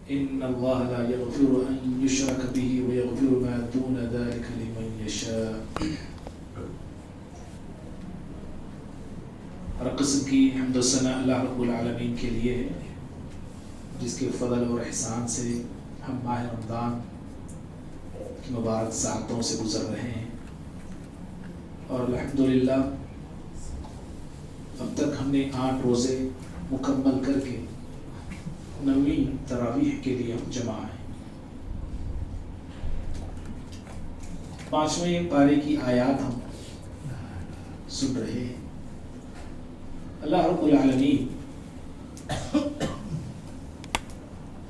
ان اللہ لا یغفر ان یشرک به ویغفر ما دون ذلک لمن یشاء. ہر قسم کی حمد و ثنا اللہ رب العالمین کے لیے ہے، جس کے فضل اور احسان سے ہم ماہ رمضان کی مبارک ساعتوں سے گزر رہے ہیں، اور الحمدللہ اب تک ہم نے 8 روزے مکمل کر کے 9ویں تراویح کے لیے ہم جمع ہیں. 5ویں پارے کی آیات ہم سن رہے ہیں. اللہ رب العالمین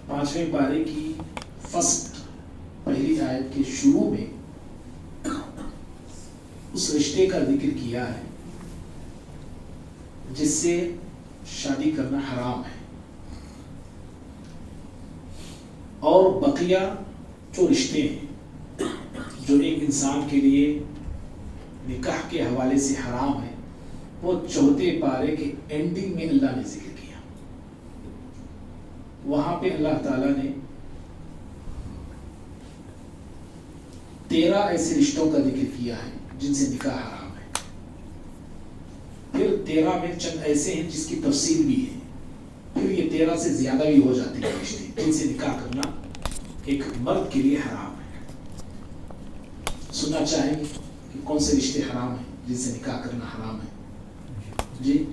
5ویں پارے کی فرسٹ پہلی آیت کے شروع میں اس رشتے کا ذکر کیا ہے جس سے شادی کرنا حرام ہے، اور بقیہ جو رشتے ہیں جو ایک انسان کے لیے نکاح کے حوالے سے حرام ہے، وہ 4تھے پارے کے اینڈنگ میں اللہ نے ذکر کیا. وہاں پہ اللہ تعالیٰ نے 13 ایسے رشتوں کا ذکر کیا ہے جن سے نکاح حرام ہے. پھر 13 میں چند ایسے ہیں جس کی تفصیل بھی ہے. پھر یہ 13 سے زیادہ بھی ہو جاتے ہیں رشتے جن سے نکاح کرنا ایک مرد کے لیے حرام ہے. سننا چاہیں گے کہ کون سے رشتے حرام ہیں جن سے نکاح کرنا حرام ہے؟ جی،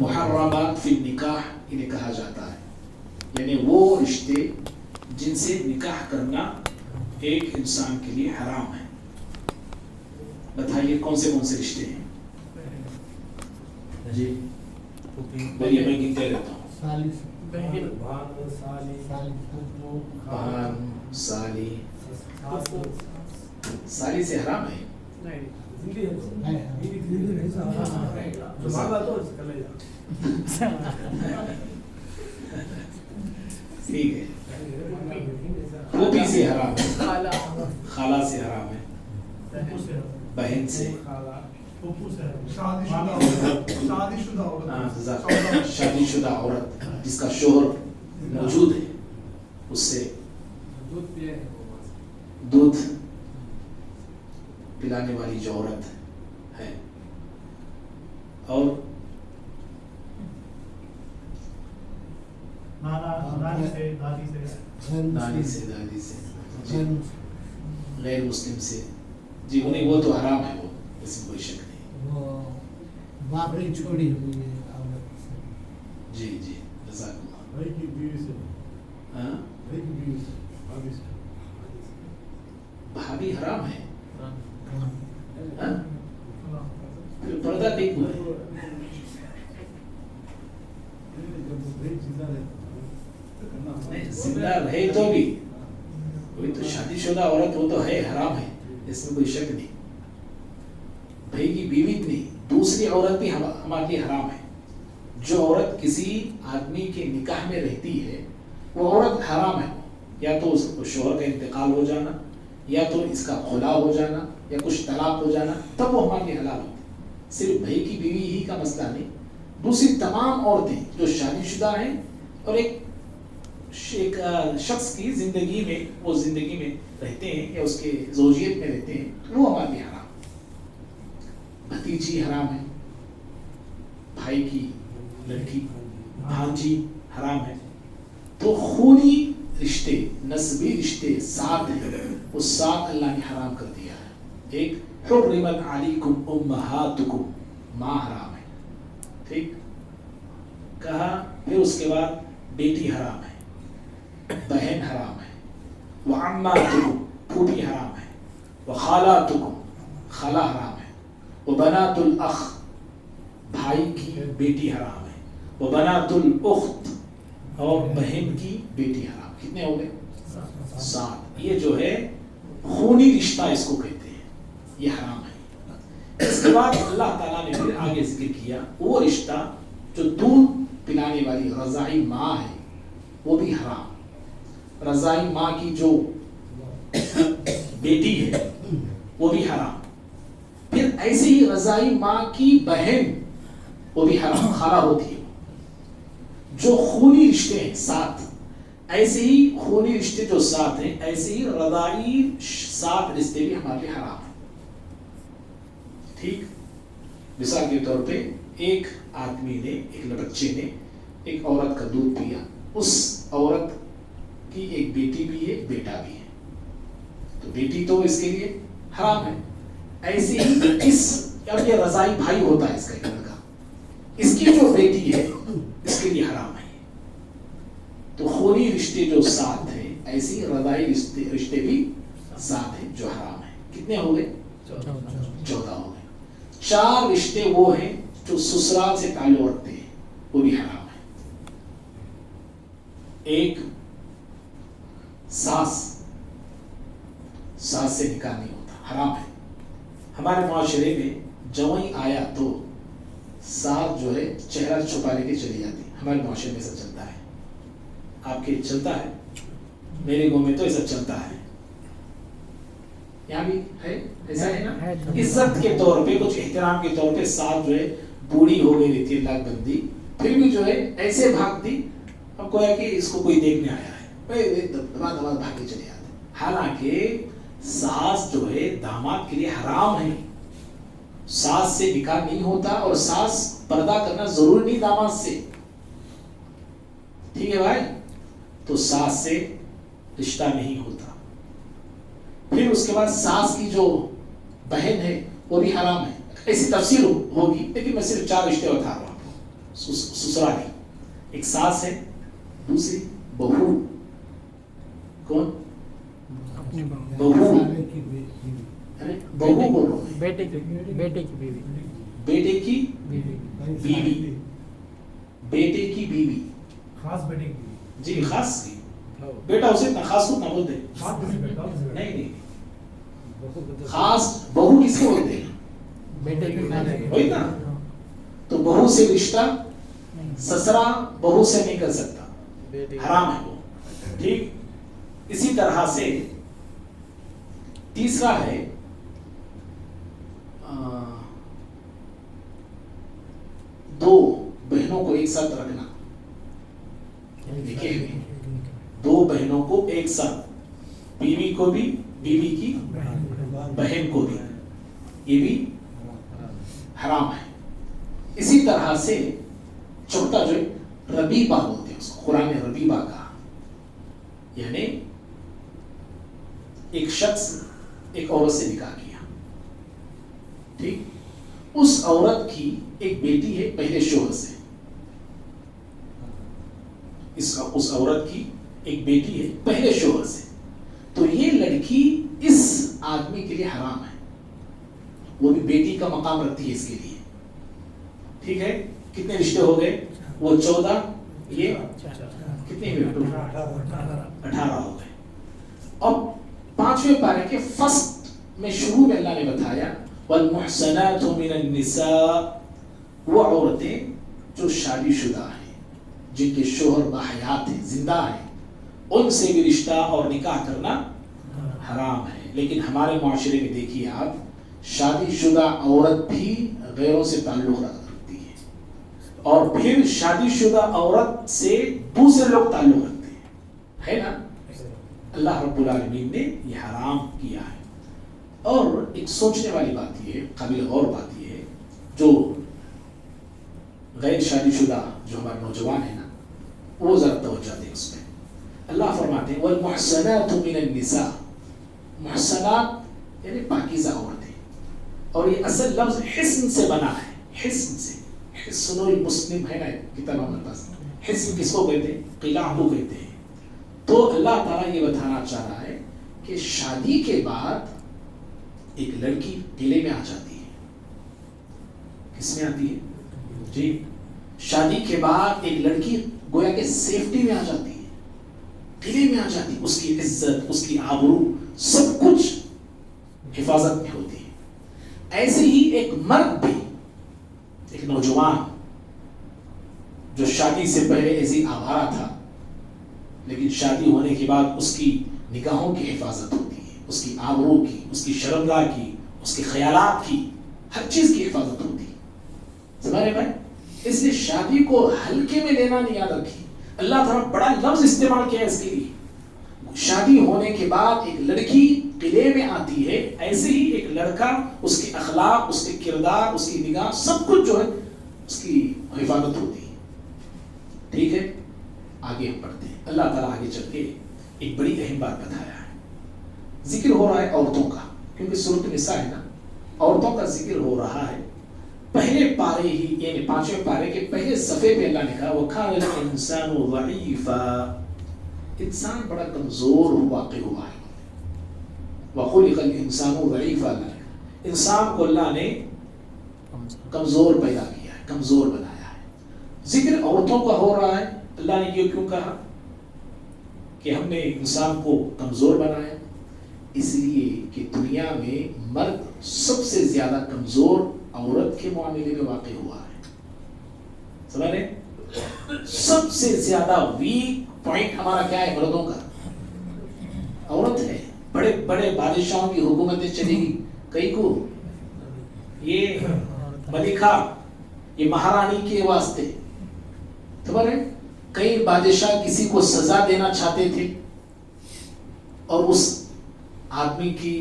محرمات فی النکاح انہیں کہا جاتا ہے، یعنی وہ رشتے جن سے نکاح کرنا ایک انسان کے لیے حرام ہے. بتائیے کون سے رشتے ہیں؟ جی بولیے، میں گنتے رہتا ہوں. بہن، سالی. سالی سے حرام ہے؟ ٹھیک ہے. پھوپھی سے حرام ہے، خالہ سے حرام ہے، بہن سے، شادی شدہ عورت جس کا شوہر موجود ہے اس سے دودھ پلانے والی جو عورت ہے، اور نانی سے، دادی سے، غیر مسلم سے. جی انہیں وہ تو حرام ہے، وہ اس میں کوئی شک نہیں. باپ نے چھوڑی ہوئی ہے. جی جی جزاک اللہ. بھابھی حرام ہے؟ پھر پردہ ٹھیک ہوا ہے. زندہ رہے تو بھی کوئی تو شادی شدہ عورت وہ تو ہے، حرام ہے، اس میں کوئی شک نہیں. بھائی کی بیوی نہیں، دوسری عورت بھی ہمارے لیے حرام ہے. جو عورت کسی آدمی کے نکاح میں رہتی ہے وہ عورت حرام ہے، یا تو اس کو شوہر کا انتقال ہو جانا، یا تو اس کا خلا ہو جانا، یا کچھ طلاق ہو جانا، تب وہ ہمارے لیے حلال ہوتی. صرف بھائی کی بیوی ہی کا مسئلہ نہیں، دوسری تمام عورتیں جو شادی شدہ ہیں اور ایک شخص کی زندگی میں وہ زندگی میں رہتے ہیں یا اس کے زوجیت میں رہتے ہیں، وہ ہمارے لیے حرام. بھتیجی حرام ہے، بھائی کی لڑکی بھانجی حرام ہے. تو خونی رشتے، نسبی رشتے 7 ہیں، وہ 7 اللہ نے حرام کر دیا ہے. ایک حرمت علیکم امہاتکم، ماں حرام ہے، ٹھیک کہا. پھر اس کے بعد بیٹی حرام ہے، بہن حرام ہے، وعماتکم، پھوپھی حرام ہے، وخالاتکم، خالہ حرام ہے، وبنات الاخ، بھائی کی بیٹی حرام ہے، وبنات الاخت، اور بہن کی بیٹی حرام. کتنے ہو گئے؟ 7. یہ جو ہے خونی رشتہ اس کو کہتے ہیں، یہ حرام ہے. اس کے بعد اللہ تعالیٰ نے پھر آگے ذکر کیا وہ رشتہ جو دودھ پلانے والی رضاعی ماں ہے، وہ بھی حرام. رضاعی ماں کی جو بیٹی ہے وہ بھی حرام. پھر ایسے ہی رضاعی ماں کی بہن وہ بھی حرام، خالہ ہوتی ہے. جو خونی رشتے ہیں 7، ایسے ہی خونی رشتے جو ساتھ ہیں، ایسے ہی رضاعی ساتھ رشتے بھی ہمارے لیے حرام ہیں. ٹھیک، مثال کے طور پہ ایک آدمی نے، ایک بچے نے ایک عورت کا دودھ پیا، اس عورت کی ایک بیٹی بھی ہے، بیٹا بھی ہے، تو بیٹی تو اس کے لیے حرام ہے. ایسے ہی اس یہ رضاعی بھائی ہوتا ہے اس کا ایک لڑکا، اس کی جو بیٹی ہے اس کے لیے حرام ہے. تو خونی رشتے جو ساتھ ہیں، ایسے ہی رضاعی رشتے بھی ساتھ ہیں جو حرام ہیں. کتنے ہو گئے؟ 14 ہو گئے. 4 رشتے وہ ہیں جو سسرال سے تعلق رکھتے ہیں، وہ بھی حرام ہے. ایک ساس سے نکاح نہیں ہوتا، حرام ہے. ہمارے معاشرے میں جوئی آیا تو ساس جو ہے چہرہ چھپا لے کے چلی جاتی. ہمارے معاشرے میں سب چلتا ہے. آپ کے چلتا ہے؟ میرے گاؤں میں تو یہ سب چلتا ہے. یہاں بھی ہے ایسا ہے نا. عزت کے طور پہ، کچھ احترام کے طور پہ ساس جو ہے بوڑھی ہو گئی رہتی ہے، لاک بندی، پھر بھی جو ہے ایسے بھاگتی اب گویا کہ اس کو کوئی دیکھنے آیا ہے، دبا دبا بھاگ کے چلے جاتے. حالانکہ ساس جو ہے داماد کے لیے حرام ہے. ساس سے نکاح نہیں ہوتا اور ساس پردہ کرنا ضروری نہیں داماد سے. ٹھیک ہے بھائی، تو ساس سے رشتہ نہیں ہوتا. پھر اس کے بعد ساس کی جو بہن ہے وہ بھی حرام ہے. ایسی تفسیر ہوگی، لیکن میں صرف 4 رشتے بتا رہا ہوں سسرالی. ایک ساس ہے، دوسری بہو. کون؟ بہو بول رہا ہوں، بیٹے کی بیوی، بیٹے کی بیوی، خاص بیٹے کی. جی خاص کی بیٹا اسے اتنا خاص کو نہ بولتے. نہیں، خاص بہو کس کو بولتے ہیں؟ وہی نا. تو بہو سے رشتہ سسرا بہو سے نہیں کر سکتا، حرام ہے وہ. ٹھیک، اسی طرح سے تیسرا ہے دو بہنوں کو ایک ساتھ رکھنا. دیکھیے، 2 بہنوں کو ایک ساتھ، بیوی کو بھی، بیوی کی بہن کو بھی، یہ بھی حرام ہے. اسی طرح سے چوتھا جو ہے ربیبہ بولتے ہیں اس کو، قرآن نے ربیبہ کہا، یعنی ایک شخص ایک عورت سے نکاح کیا. ٹھیک، اس عورت کی ایک بیٹی ہے پہلے شوہر سے. اس عورت کی ایک بیٹی ہے پہلے شوہر سے، تو یہ لڑکی اس آدمی کے لیے حرام ہے. وہ بھی بیٹی کا مقام رکھتی ہے اس کے لیے. ٹھیک ہے، کتنے رشتے ہو گئے؟ وہ 14، یہ کتنے ہوئے؟ 18 ہو گئے. اب 5ویں پارے کے فرسٹ میں شروع میں اللہ نے بتایا والمحصنات من النساء، وہ عورتیں جو شادی شدہ ہیں، جن کے شوہر باحیات ہیں، زندہ ہیں، ان سے بھی رشتہ اور نکاح کرنا حرام ہے. لیکن ہمارے معاشرے میں دیکھیے آپ، شادی شدہ عورت بھی غیروں سے تعلق رکھتی ہے، اور پھر شادی شدہ عورت سے دوسرے لوگ تعلق رکھتے ہیں، ہے نا. اللہ رب العالمین نے یہ حرام کیا ہے. اور ایک سوچنے والی بات یہ ہے، قابل غور بات یہ ہے، جو غیر شادی شدہ جو ہمارے نوجوان ہیں نا، وہ ذرا توجہ دیں اس میں. اللہ فرماتے ہیں والمحصنات من النساء، محصنات یعنی پاکیزہ عورتیں، اور یہ اصل لفظ حسن سے بنا ہے. حسن سے، حسن المسلم ہے نا کتاب ہمارے پاس. حسن کس کو کہتے ہیں؟ قلعہ کو کہتے ہیں. تو اللہ تعالیٰ یہ بتانا چاہ رہا ہے کہ شادی کے بعد ایک لڑکی قلعے میں آ جاتی ہے. کس میں آتی ہے؟ جی، شادی کے بعد ایک لڑکی گویا کہ سیفٹی میں آ جاتی ہے، قلعے میں آ جاتی ہے. اس کی عزت، اس کی آبرو، سب کچھ حفاظت میں ہوتی ہے. ایسے ہی ایک مرد بھی، ایک نوجوان جو شادی سے پہلے ایسی آوارہ تھا، لیکن شادی ہونے کے بعد اس کی نگاہوں کی حفاظت ہوتی ہے، اس کی آبرو کی، اس کی شرمگاہ کی، اس کے خیالات کی، ہر چیز کی حفاظت ہوتی ہے. سمجھ رہے بھائی؟ اس لیے شادی کو ہلکے میں لینا نہیں، یاد رکھیے. اللہ تعالیٰ بڑا لفظ استعمال کیا ہے اس کے لیے. شادی ہونے کے بعد ایک لڑکی قلعے میں آتی ہے، ایسے ہی ایک لڑکا، اس کے اخلاق، اس کے کردار، اس کی نگاہ، سب کچھ جو ہے اس کی حفاظت ہوتی ہے. ٹھیک ہے، آگے ہم پڑھتے ہیں. اللہ تعالیٰ آگے چل کے ایک بڑی اہم بات بتایا ہے. ذکر ہو رہا ہے عورتوں کا، کیونکہ سورۃ النساء ہے نا، عورتوں کا ذکر ہو رہا ہے. پہلے پارے ہی یعنی 5ویں پارے کے پہلے صفحے پہ اللہ نے کہا وَكَانَ الْإِنسَانُ ضَعِيفًا، انسان بڑا کمزور واقع ہوا ہے. وَخُلِقَ الْإِنسَانُ ضَعِيفًا، انسان کو اللہ نے کمزور پیدا کیا ہے، کمزور بنایا ہے. ذکر عورتوں کا ہو رہا ہے. اللہ نے یہ کیوں کہا کہ ہم نے انسان کو کمزور بنایا؟ اس لیے کہ دنیا میں مرد سب سے زیادہ کمزور عورت کے معاملے میں واقع ہوا ہے. سمجھ رہے؟ سب سے زیادہ ویک پوائنٹ ہمارا کیا ہے؟ مردوں کا عورت ہے. بڑے بڑے بادشاہوں کی حکومتیں چلے گی، کئی کو یہ ملکہ، یہ مہارانی کے واسطے. سمجھ رہے؟ کئی بادشاہ کسی کو سزا دینا چاہتے تھے اور اس آدمی کی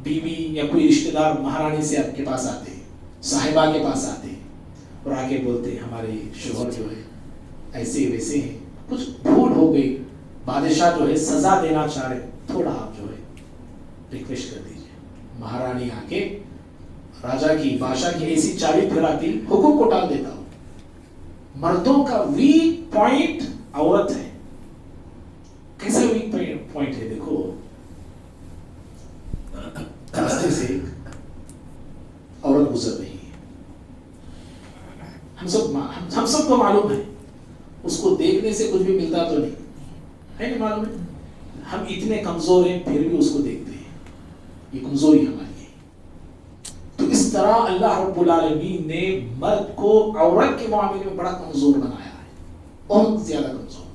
بیوی یا کوئی رشتہ دار مہارانی سے آپ کے پاس آتے ہیں، صاحبہ کے پاس آتے ہیں اور آگے بولتے ہیں ہمارے شوہر جو ہے ایسے ویسے ہیں، کچھ بھول ہو گئی، بادشاہ جو ہے سزا دینا چاہ رہے، تھوڑا آپ جو ہے ریکویسٹ کر دیجیے. مہارانی آ کے راجا کی، بادشاہ کی ایسی چابی پھراتی، حکم کو ٹال دیتا ہوں. مردوں کا ویک پوائنٹ عورت ہے. کیسا ویک پوائنٹ ہے؟ دیکھو، راستے سے عورت گزر رہی ہے، ہم سب کو معلوم ہے، اس کو دیکھنے سے کچھ بھی ملتا تو نہیں ہے، نہیں معلوم ہے. ہم اتنے کمزور ہیں پھر بھی اس کو دیکھتے ہیں، یہ کمزوری ہماری ہے. تو اس طرح اللہ رب العالمین نے مرد کو عورت کے معاملے میں بڑا کمزور بنایا ہے، بہت زیادہ کمزور.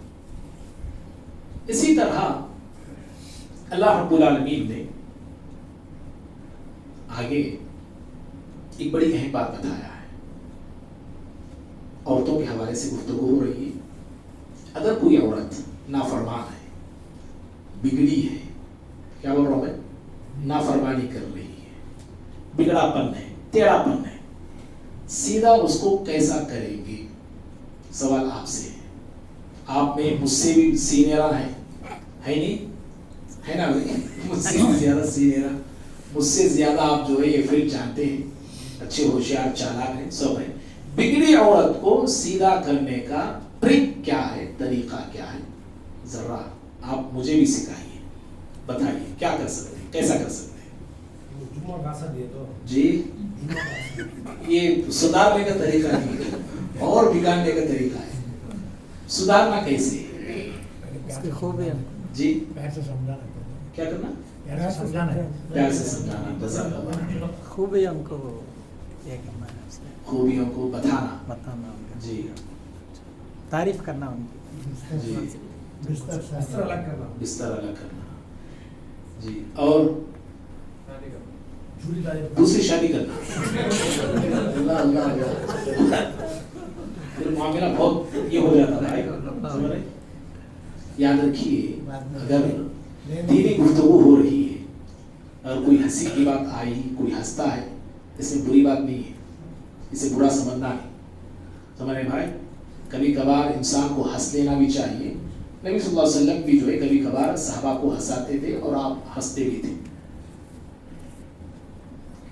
اسی طرح اللہ رب العالمین نے آگے ایک بڑی اہم بات بتایا ہے. عورتوں کے حوالے سے گفتگو ہو رہی ہے. اگر کوئی عورت نافرمان ہے، بگڑی ہے، کیا بول رہا ہوں میں، نافرمانی کر رہی ہے، بگڑا پن ہے، ٹیڑھا پن ہے، سیدھا اس کو کیسا کریں گے؟ سوال آپ سے ہے. آپ میں مجھ سے بھی سینئرا ہے نہیں ہے نا؟ مجھ سے بھی زیادہ سینئرا، مجھ سے زیادہ آپ جو ہے یہ فیلڈ جانتے ہیں، اچھے ہوشیار چالاک ہیں، سب ہیں. بگڑی عورت کو سیدھا کرنے کا ٹرک کیا ہے، طریقہ کیا ہے؟ ذرا آپ مجھے بھی سکھائیے، بتائیے کیا کر سکتے ہیں، کیسا کر سکتے ہیں؟ جی، یہ سدھارنے کا طریقہ نہیں ہے اور بگاڑنے کا طریقہ ہے. سدھارنا کیسے؟ جی، کیا کرنا؟ پیار سے سمجھانا، خوبیوں کو یہ کرنا ہے، خوبیوں کو بتانا، جی، تعریف کرنا ان کی، جی، بستر الگ کرنا، جی، اور دوسری شادی کرنا. اللہ اللہ اللہ، پھر معاملہ بہت یہ ہو جاتا ہے. یاد رکھیے، اگر دینی گفتگو ہو رہی ہے اور کوئی ہنسی کی بات آئی، کوئی ہنستا ہے، اس میں بری بات نہیں ہے، اسے برا سمجھنا نہیں. سمجھ رہے بھائی؟ کبھی کبھار انسان کو ہنس لینا بھی چاہیے. نبی صلی اللہ علیہ وسلم بھی جو ہے کبھی کبھار صحابہ کو ہنساتے تھے اور آپ ہنستے بھی تھے.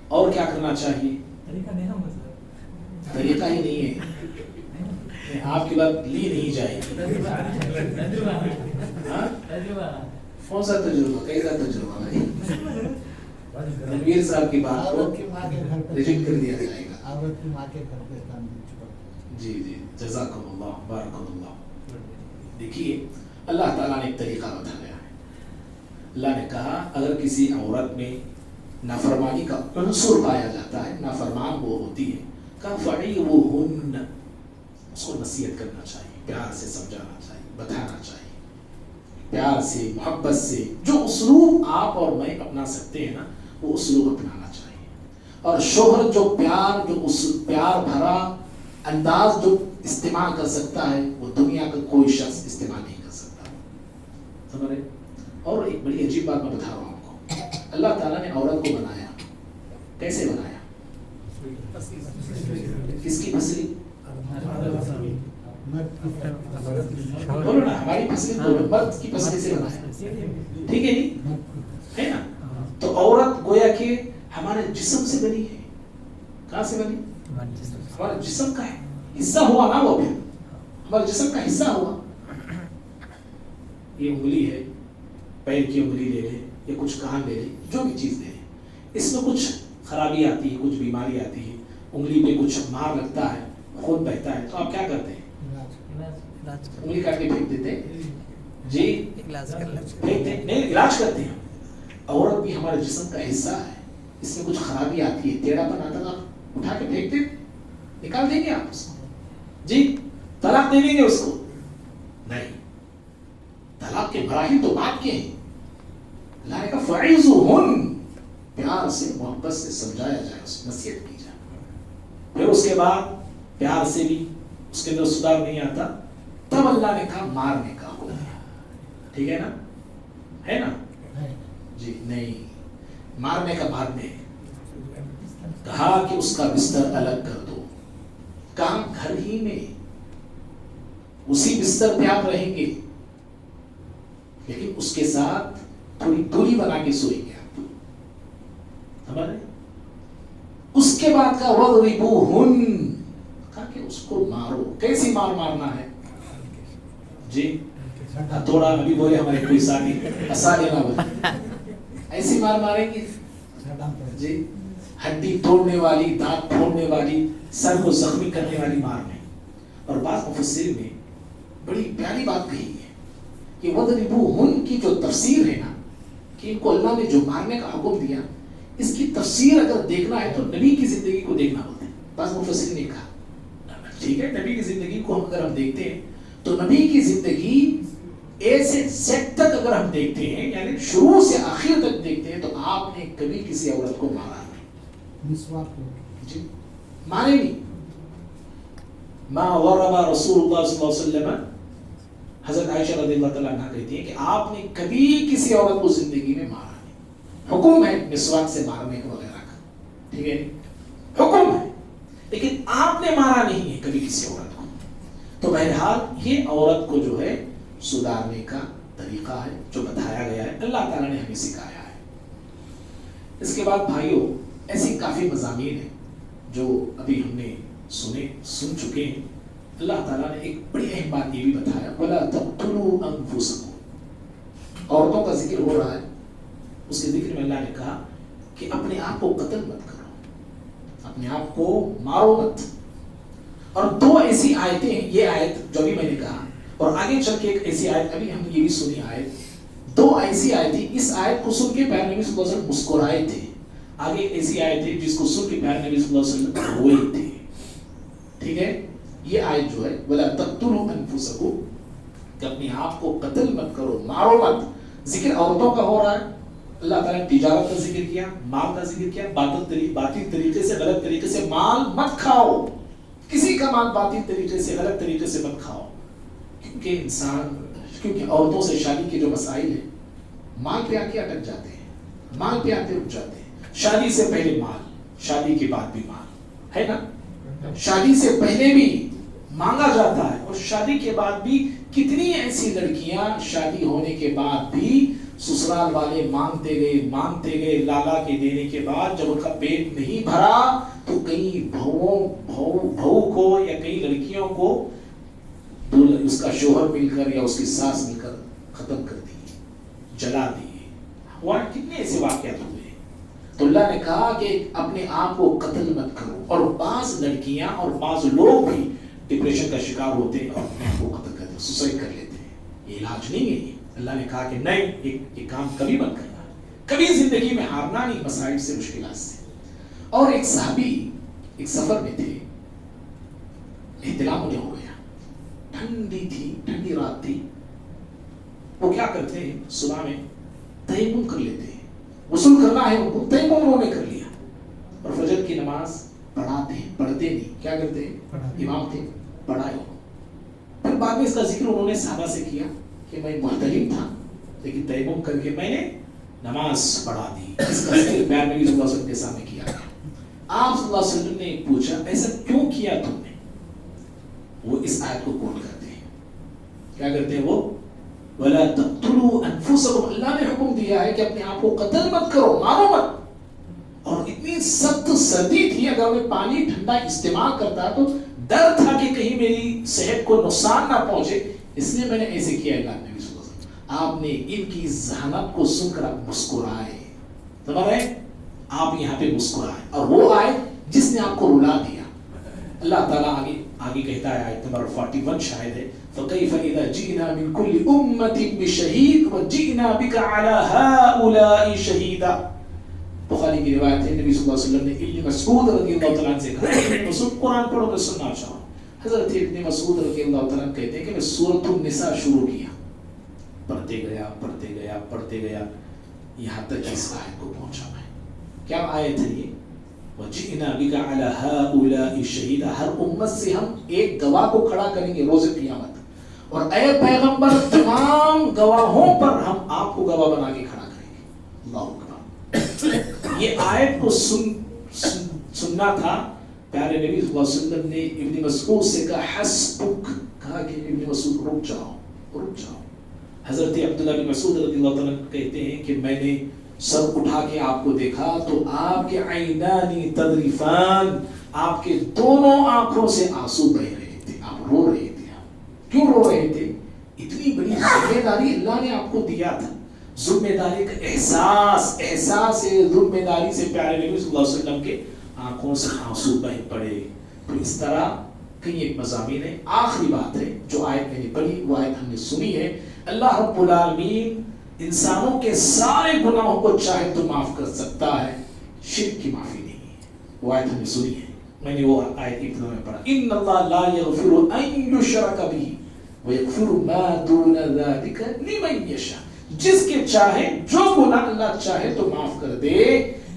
اور کیا کرنا چاہیے؟ طریقہ ہی نہیں ہے، آپ کی بات لی نہیں جائے گی. کون سا تجربہ، کیسا تجربہ ہے؟ تنویر صاحب کی بات کو ریجیکٹ کر دیا جائے گا. جی جی، جزاکم اللہ، بارک اللہ. دیکھیے، اللہ تعالیٰ نے ایک طریقہ بتایا ہے. اللہ نے کہا اگر کسی عورت میں نافرمانی کا عنصر پایا جاتا ہے، نافرمان وہ ہوتی ہے، کہا فَعِظُوهُنَّ، اس کو نصیحت کرنا چاہیے، پیار سے سمجھانا چاہیے، بتانا چاہیے، پیار سے، محبت سے. جو اسلوب آپ اور میں اپنا سکتے ہیں نا، وہ اسلوب اپنانا چاہیے. اور شوہر جو پیار بھرا انداز جو استعمال کر سکتا ہے، وہ دنیا کا کوئی شخص استعمال نہیں کر سکتا. سمجھ رہے؟ اور ایک بڑی عجیب بات میں بتا رہا ہوں آپ کو. اللہ تعالیٰ نے عورت کو بنایا, کیسے بنایا؟ کس کی پسلی؟ بولو نا, ہماری پسلی کو مرد کی پسلی سے بنایا, ٹھیک ہے نہیں ہے نا. تو عورت گویا کہ ہمارے جسم سے بنی ہے. کہاں سے بنی؟ ہمارے جسم کا حصہ ہوا نا, وہ پھر ہمارے جسم کا حصہ ہوا. یہ انگلی ہے, پیر کی انگلی لے لے یا کچھ کان لے لے, جو بھی چیز لے لے, اس میں کچھ خرابی آتی ہے, کچھ بیماری آتی ہے, انگلی پہ کچھ مار لگتا ہے, خون بہتا ہے, تو آپ کیا کرتے ہیں؟ انگلی کاٹ کے پھینک دیتے جی, پھینک دیں نہیں, علاج کرتے ہیں. عورت بھی ہمارے جسم کا حصہ ہے, اس میں کچھ خرابی آتی ہے, ٹیڑھا پن آتا ہے, اٹھا کے پھینک دیں, نکال دیں گے آپ اس کو جی. طلاق دے دیں گے اس کو؟ نہیں. طلاق کے مراحل تو بات کے ہیں. اللہ نے کہا فَعِظُهُنَّ, پیار سے محبت سے سمجھایا جائے, اس نصیحت کی جائے. پھر اس کے بعد پیار سے بھی اس کے اندر سدھار نہیں آتا, تب اللہ نے کہا مارنے کا حکم دیا. ٹھیک ہے نا, ہے نا جی. نہیں, مارنے کا بعد میں کہا کہ اس کا بستر الگ کر دو. کام گھر ہی میں اسی بستر پہ آپ رہیں گے, لیکن اس کے ساتھ تھوڑی دوری بنا کے سوئیں گے آپ. سمجھ رہے؟ اس کے بعد کا وَضْرِبُوهُنَّ, کہا کہ اس کو مارو. کیسی مار مارنا ہے جی؟ تھوڑا ابھی بولے ہمارے کوئی ساتھی ہنسا لینا بولے, ایسی مار ماریں گے جی, ہڈی توڑنے والی, دانت پھوڑنے والی, سر کو زخمی کرنے والی مار نہیں. اور بعض مفسرین نے بڑی پیاری بات کہی ہے کہ وَضْرِبُوهُنَّ کی جو تفسیر ہے نا, کہ ان کو اللہ نے جو مارنے کا حکم دیا, اس کی تفسیر اگر دیکھنا ہے تو نبی کی زندگی کو دیکھنا ہوتا ہے. بعض مفسرین نے کہا ٹھیک ہے, نبی کی زندگی کو اگر ہم دیکھتے ہیں تو نبی کی زندگی اے سے زیڈ تک اگر ہم دیکھتے ہیں, یعنی شروع سے آخر تک دیکھتے ہیں, تو آپ نے کبھی کسی عورت کو مارا نہیں جی, مارے نہیں. ما ضرب رسول اللہ صلی اللہ علیہ وسلم, حضرت عائشہ رضی اللہ تعالیٰ عنہ کہتی ہیں کہ آپ نے کبھی کسی عورت کو زندگی میں مارا نہیں. حکم ہے مسواک سے مارنے کا وغیرہ کا, ٹھیک ہے, حکم ہے, لیکن آپ نے مارا نہیں ہے کبھی کسی عورت کو. تو بہرحال یہ عورت کو جو ہے سدھارنے کا طریقہ ہے جو بتایا گیا ہے, اللہ تعالیٰ نے ہمیں سکھایا ہے. اس کے بعد بھائیوں, ایسی کافی مضامین ہیں جو ابھی ہم نے سن چکے ہیں. اللہ تعالیٰ نے ایک بڑی اہم بات یہ بھی بتایا, وَلَا تَقْتُلُوا أَنفُسَكُمْ, عورتوں کا ذکر ہو رہا ہے. اس کے ذکر میں اللہ نے کہا کہ اپنے آپ کو قتل مت کرو, اپنے آپ کو مارو مت. اور دو ایسی آیتیں ہیں, یہ آیت جو بھی میں نے کہا, اور آگے چل کے ایک ایسی آیت ابھی ہم نے یہ بھی سنی آیت, دو ایسی آیتیں. اس آیت کو سن کے پیارے نبی صلی اللہ علیہ وسلم مسکرائے تھے, آگے ایک ایسی آیت ہے جس کو سن کے پیارے نبی صلی اللہ علیہ وسلم روئے تھے. ٹھیک ہے, یہ آیت جو ہے وَلَا تَقْتُلُوا أَنفُسَكُمْ, کہ اپنے آپ کو قتل مت کرو, مارو مت. ذکر عورتوں کا ہو رہا ہے. اللہ تعالیٰ نے تجارت کا ذکر کیا, مال کا ذکر کیا. باطل طریقے سے, غلط طریقے سے مال مت کھاؤ, کسی کا مال باطل طریقے سے, غلط طریقے سے مت کھاؤ. کیونکہ عورتوں سے شادی کے جو مسائل ہیں, مال پہ آ کے اٹک جاتے ہیں, مال پہ آتے رک جاتے ہیں. شادی سے پہلے مال, شادی کے بعد بھی مال, ہے نا. شادی سے پہلے بھی مانگا جاتا ہے, اور شادی کے بعد بھی کتنی ایسی لڑکیاں شادی ہونے کے بعد بھی سسرال والے مانگتے گئے, لالا کے دینے کے بعد جب ان کا پیٹ نہیں بھرا تو کئی بہو کو یا کئی لڑکیوں کو اس کا شوہر مل کر یا اس کی ساس مل کر ختم کر دی, جلا دی. وہاں کتنے ایسے واقعات ہوئے. تو اللہ نے کہا کہ اپنے آپ کو قتل مت کرو. اور بعض لڑکیاں اور بعض لوگ بھی ڈپریشن کا شکار ہوتے ہیں اور اپنے آپ کو قتل کرتے ہیں, سوسائڈ کر لیتے ہیں. یہ علاج نہیں ہے. اللہ نے کہا کہ نہیں, یہ کام کبھی مت کرنا, کبھی زندگی میں ہارنا نہیں مسائل سے, مشکلات سے. اور ایک صحابی ایک سفر میں تھے, احتلام انہیں ہو گیا, ٹھنڈی رات تھی. وہ کیا کرتے ہیں, صبح میں تیمم کر لیتے ہیں, غسل کرنا ہے ان کو, تیمم انہوں نے کر لیا, اور فجر کی نماز پڑھتے نہیں. کیا کرتے ہیں, امام تھے, پڑھائے. پھر بعد میں اس کا ذکر انہوں نے صحابہ سے کیا کہ میں محتلم تھا لیکن تیمم کر کے میں نے نماز پڑھا دی. اس کا ذکر بیان نبی صلی اللہ علیہ وسلم کے سامنے کیا گیا. آپ صلی اللہ علیہ وسلم نے پوچھا ایسا کیوں کیا تم نے؟ وہ اس آیت کو کوٹ کرتے ہیں. کیا کرتے ہیں وہ؟ وَلَا تَقْتُلُوا أَنفُسَكُمْ. اللہ نے حکم دیا ہے کہ اپنے آپ کو قتل مت کرو, مارو مت. اور اتنی سخت سردی تھی, اگر میں پانی ٹھنڈا استعمال کرتا تو ڈر تھا کہ کہیں میری صحت کو نقصان نہ پہنچے, اس لیے میں نے ایسے کیا. اللہ نبی صلی اللہ علیہ وسلم آپ نے ان کی ذہانت کو سن کر آپ مسکرائے. سمجھ رہے ہیں آپ یہاں پہ مسکرائے, اور وہ آئے جس نے آپ کو رلا دیا. اللہ تعالیٰ آگے کہتا ہے آیت نمبر 41 شاید ہے, فَكَيْفَ إِذَا جِئْنَا مِنْ كُلِّ أُمَّةٍ بِشَهِيدٍ وَجِئْنَا بِكَ عَلَى هَؤُلَاءِ شَهِيدًا. بخاری کی روایت ہے, نبی صلی اللہ علیہ وسلم نے ابن مسعود رضی اللہ تعالیٰ عنہ سے کہا, ابن مسعود قرآن پڑھو میں سننا چاہوں. حضرت ابن مسعود رضی اللہ تعالیٰ عنہ کہتے ہیں کہ میں سورۃ النساء شروع کیا, پڑھتے گیا یہاں تک اس آیت کو پہنچا میں. کیا آیت ہے یہ؟ وَجِئْنَا بِكَ عَلَى هَؤُلَاءِ شَهِيدًا. ہر امت سے ہم ایک گواہ کو کھڑا کریں گے روز قیامت, اور اے پیغمبر تمام گواہوں پر ہم آپ کو گواہ بنا کے کھڑا کریں گے. اللہ اکبر. یہ آیت کو سننا تھا. پیارے نبی صلی اللہ علیہ وسلم نے ابن مسعود سے کہا حسبک, کہا کہ ابن مسعود رک جاؤ. حضرت عبداللہ بن مسعود رضی اللہ تعالیٰ کہتے ہیں کہ میں نے سر اٹھا کے آپ کو دیکھا تو آپ کے عینانی تذرفان, آپ کے دونوں آنکھوں سے آنسو بہ رہے تھے, آپ رو رہے تھے. کیوں رو رہے تھے؟ اتنی بڑی ذمہ داری اللہ نے آپ کو دیا تھا. ذمہ داری کا احساس ذمہ داری سے پیارے نبی صلی اللہ علیہ وسلم کے آنکھوں سے آنسو بہ پڑے. تو اس طرح کئی ایک مضامین ہے. آخری بات ہے جو آیت میں نے پڑھی, وہ آیت ہم نے سنی ہے. اللہ رب العالمین انسانوں کے سارے گناہوں کو چاہے تو معاف کر سکتا ہے, شرک کی معافی نہیں ہے. وہ آیت ہم نے سنی ہے, میں نے وہ آیت ابتدا میں پڑھا, ان اللہ لا یغفر ان یشرک بہ ویغفر ما دون ذلک لمن یشاء. جس کے چاہے جو گناہ اللہ چاہے تو معاف کر دے,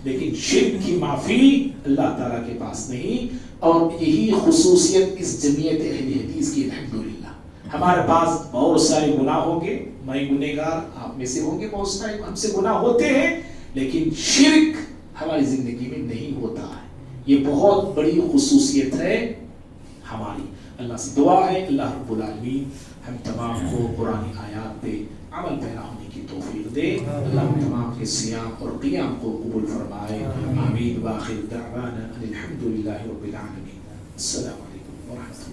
لیکن شرک کی معافی اللہ تعالیٰ کے پاس نہیں. اور یہی خصوصیت اس جمعیت اہل حدیث کی الحمدللہ. ہمارے پاس بہت سارے گناہ ہوں گے, میں گنہگار, آپ میں سے ہوں گے بہت سارے, ہم سے گناہ ہوتے ہیں, لیکن شرک ہماری زندگی میں نہیں ہوتا ہے. یہ بہت بڑی خصوصیت ہے ہماری. اللہ سے دعا ہے اللہ رب العالمین ہم تمام کو قرآن آیات پہ عمل پیرا ہونے کی توفیق دے. اللہ ہم تمام کے صیام اور قیام کو قبول فرمائے. آمین. وآخر دعوانا ان الحمد للہ رب العالمین. السلام علیکم ورحمۃ اللہ.